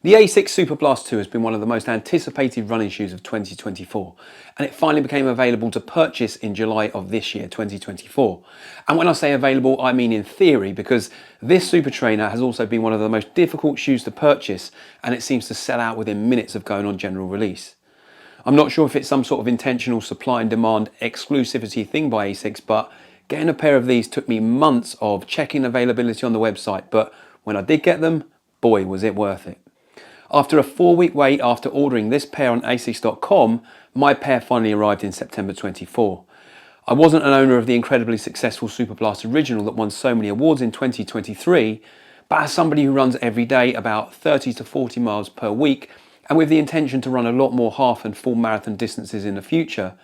The Asics Superblast 2 has been one of the most anticipated running shoes of 2024, and it finally became available to purchase in July of this year, 2024. And when I say available, I mean in theory, because this super trainer has also been one of the most difficult shoes to purchase, and it seems to sell out within minutes of going on general release. I'm not sure if it's some sort of intentional supply and demand exclusivity thing by Asics, but getting a pair of these took me months of checking availability on the website, but when I did get them, boy was it worth it. After a 4-week wait after ordering this pair on Asics.com, my pair finally arrived in September 24. I wasn't an owner of the incredibly successful Superblast Original that won so many awards in 2023, but as somebody who runs every day about 30 to 40 miles per week, and with the intention to run a lot more half and full marathon distances in the future,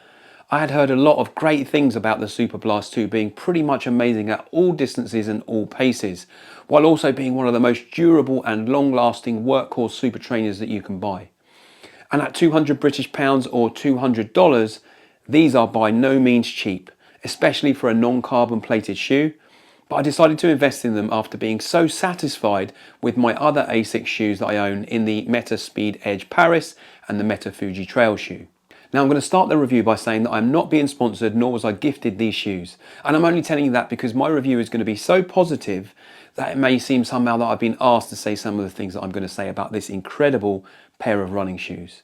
I had heard a lot of great things about the Superblast 2 being pretty much amazing at all distances and all paces, while also being one of the most durable and long-lasting workhorse super trainers that you can buy. And at £200 or $200, these are by no means cheap, especially for a non-carbon plated shoe, but I decided to invest in them after being so satisfied with my other Asics shoes that I own in the Meta Speed Edge Paris and the Meta Fuji Trail shoe. Now I'm going to start the review by saying that I'm not being sponsored, nor was I gifted these shoes. And I'm only telling you that because my review is going to be so positive that it may seem somehow that I've been asked to say some of the things that I'm going to say about this incredible pair of running shoes.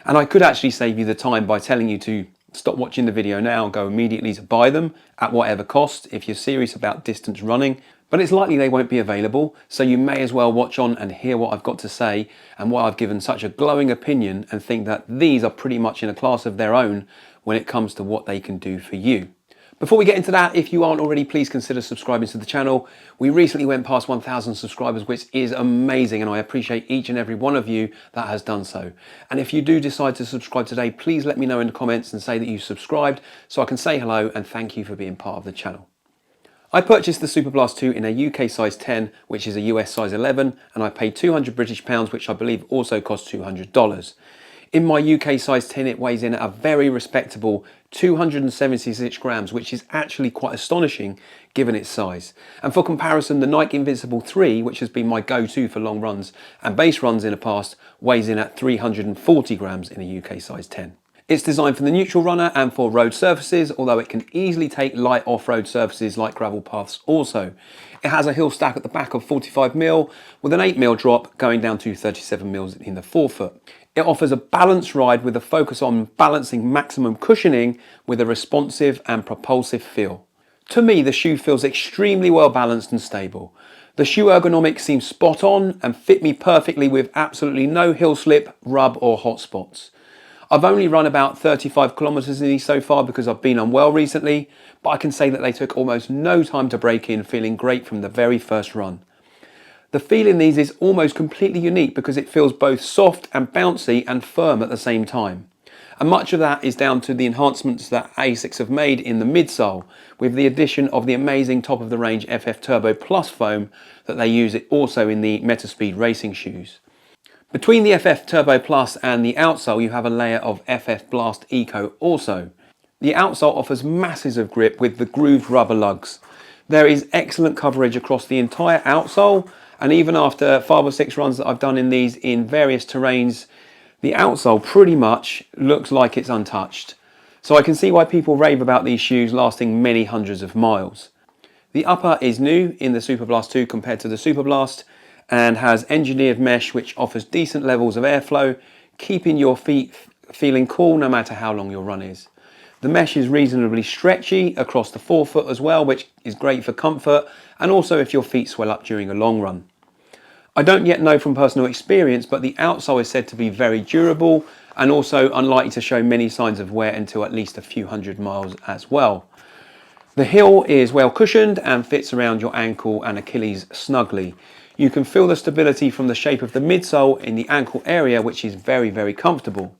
And I could actually save you the time by telling you to stop watching the video now and go immediately to buy them at whatever cost if you're serious about distance running. But it's likely they won't be available, so you may as well watch on and hear what I've got to say and why I've given such a glowing opinion and think that these are pretty much in a class of their own when it comes to what they can do for you. Before we get into that, if you aren't already, please consider subscribing to the channel. We recently went past 1,000 subscribers, which is amazing, and I appreciate each and every one of you that has done so. And if you do decide to subscribe today, please let me know in the comments and say that you subscribed so I can say hello and thank you for being part of the channel. I purchased the Superblast 2 in a UK size 10, which is a US size 11, and I paid £200, which I believe also cost $200. In my UK size 10, it weighs in at a very respectable 276 grams, which is actually quite astonishing given its size. And for comparison, the Nike Invincible 3, which has been my go-to for long runs and base runs in the past, weighs in at 340 grams in a UK size 10. It's designed for the neutral runner and for road surfaces, although it can easily take light off-road surfaces like gravel paths also. It has a heel stack at the back of 45mm with an 8mm drop going down to 37mm in the forefoot. It offers a balanced ride with a focus on balancing maximum cushioning with a responsive and propulsive feel. To me, the shoe feels extremely well balanced and stable. The shoe ergonomics seem spot on and fit me perfectly with absolutely no heel slip, rub or hot spots. I've only run about 35 kilometers in these so far because I've been unwell recently, but I can say that they took almost no time to break in, feeling great from the very first run. The feel in these is almost completely unique because it feels both soft and bouncy and firm at the same time. And much of that is down to the enhancements that Asics have made in the midsole, with the addition of the amazing top-of-the-range FF Turbo Plus foam that they use also in the Metaspeed racing shoes. Between the FF Turbo Plus and the outsole, you have a layer of FF Blast Eco also. The outsole offers masses of grip with the grooved rubber lugs. There is excellent coverage across the entire outsole, and even after 5 or 6 runs that I've done in these in various terrains, the outsole pretty much looks like it's untouched. So I can see why people rave about these shoes lasting many hundreds of miles. The upper is new in the Superblast 2 compared to the Superblast, and has engineered mesh which offers decent levels of airflow, keeping your feet feeling cool no matter how long your run is. The mesh is reasonably stretchy across the forefoot as well, which is great for comfort and also if your feet swell up during a long run. I don't yet know from personal experience, but the outsole is said to be very durable and also unlikely to show many signs of wear until at least a few hundred miles as well. The heel is well cushioned and fits around your ankle and Achilles snugly. You can feel the stability from the shape of the midsole in the ankle area, which is very, very comfortable.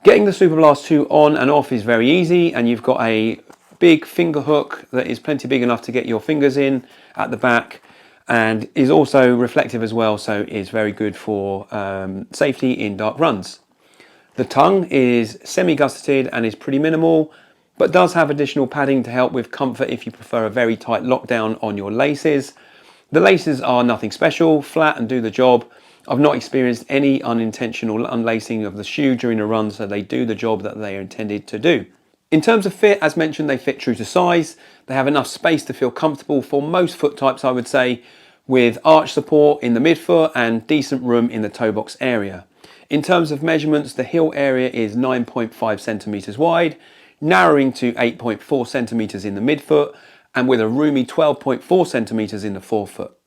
Getting the Superblast 2 on and off is very easy, and you've got a big finger hook that is plenty big enough to get your fingers in at the back and is also reflective as well, so is very good for safety in dark runs. The tongue is semi-gusseted and is pretty minimal, but does have additional padding to help with comfort if you prefer a very tight lockdown on your laces. The laces are nothing special, flat and do the job, I've not experienced any unintentional unlacing of the shoe during a run, so they do the job that they are intended to do. In terms of fit, as mentioned, they fit true to size. They have enough space to feel comfortable for most foot types, I would say, with arch support in the midfoot and decent room in the toe box area. In terms of measurements, the heel area is 9.5 centimeters wide, narrowing to 8.4 centimeters in the midfoot, and with a roomy 12.4 centimeters in the forefoot.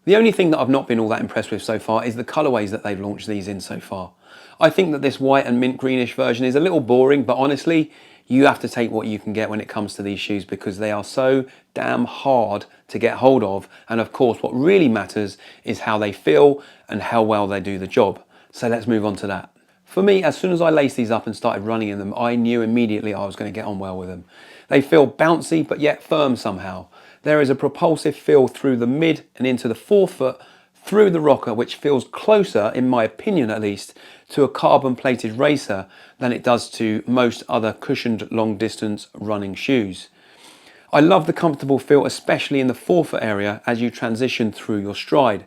The only thing that I've not been all that impressed with so far is the colourways that they've launched these in so far. I think that this white and mint greenish version is a little boring, but honestly, you have to take what you can get when it comes to these shoes because they are so damn hard to get hold of. And of course, what really matters is how they feel and how well they do the job. So let's move on to that. For me, as soon as I laced these up and started running in them, I knew immediately I was going to get on well with them. They feel bouncy, but yet firm somehow. There is a propulsive feel through the mid and into the forefoot, through the rocker, which feels closer, in my opinion at least, to a carbon plated racer than it does to most other cushioned long distance running shoes. I love the comfortable feel, especially in the forefoot area as you transition through your stride.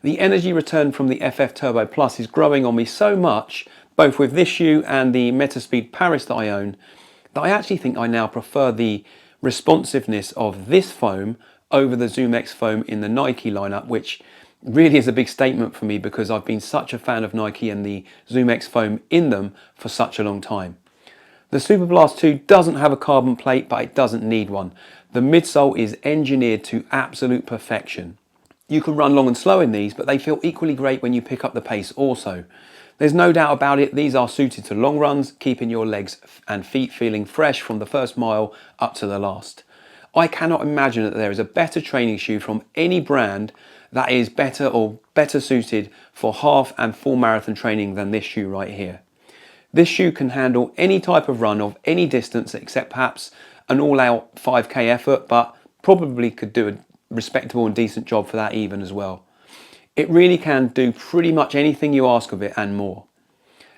The energy return from the FF Turbo Plus is growing on me so much, both with this shoe and the Metaspeed Paris that I own, that I actually think I now prefer the responsiveness of this foam over the Zoom X foam in the Nike lineup, which really is a big statement for me because I've been such a fan of Nike and the Zoom X foam in them for such a long time. The Superblast 2 doesn't have a carbon plate, but it doesn't need one. The midsole is engineered to absolute perfection. You can run long and slow in these, but they feel equally great when you pick up the pace also. There's no doubt about it, these are suited to long runs, keeping your legs and feet feeling fresh from the first mile up to the last. I cannot imagine that there is a better training shoe from any brand that is better or better suited for half and full marathon training than this shoe right here. This shoe can handle any type of run of any distance except perhaps an all-out 5k effort, but probably could do a respectable and decent job for that even as well. It really can do pretty much anything you ask of it and more.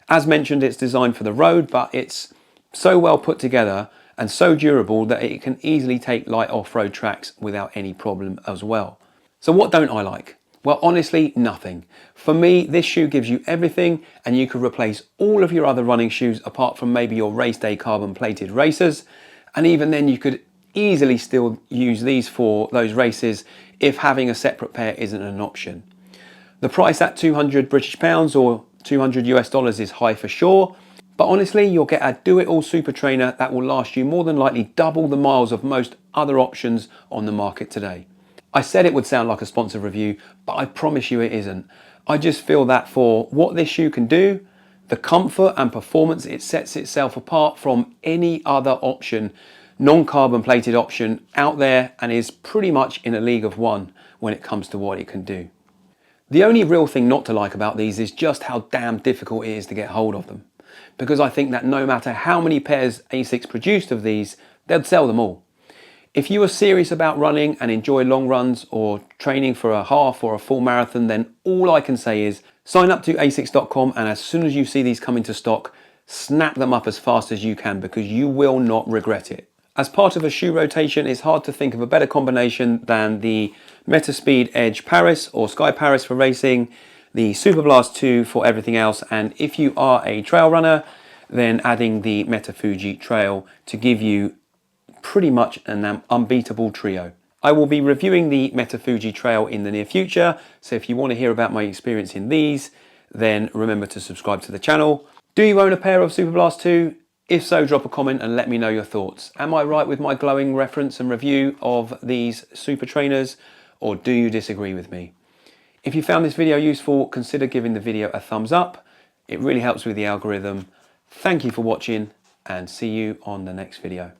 As mentioned, it's designed for the road, but it's so well put together and so durable that it can easily take light off-road tracks without any problem as well. So what don't I like? Well, honestly, nothing. For me, this shoe gives you everything, and you could replace all of your other running shoes apart from maybe your race day carbon plated racers, and even then you could easily still use these for those races if having a separate pair isn't an option. The price at 200 British pounds or 200 US dollars is high for sure, but honestly, you'll get a do-it-all super trainer that will last you more than likely double the miles of most other options on the market today. I said it would sound like a sponsored review, but I promise you it isn't. I just feel that for what this shoe can do, the comfort and performance, it sets itself apart from any other option, non-carbon plated option out there, and is pretty much in a league of one when it comes to what it can do. The only real thing not to like about these is just how damn difficult it is to get hold of them, because I think that no matter how many pairs Asics produced of these, they'd sell them all. If you are serious about running and enjoy long runs or training for a half or a full marathon, then all I can say is sign up to asics.com, and as soon as you see these come into stock, snap them up as fast as you can because you will not regret it. As part of a shoe rotation, it's hard to think of a better combination than the Metaspeed Edge Paris or Sky Paris for racing, the Superblast 2 for everything else, and if you are a trail runner, then adding the Meta Fuji Trail to give you pretty much an unbeatable trio. I will be reviewing the Meta Fuji Trail in the near future, so if you want to hear about my experience in these, then remember to subscribe to the channel. Do you own a pair of Superblast 2? If so, drop a comment and let me know your thoughts. Am I right with my glowing reference and review of these super trainers, or do you disagree with me? If you found this video useful, consider giving the video a thumbs up. It really helps with the algorithm. Thank you for watching, and see you on the next video.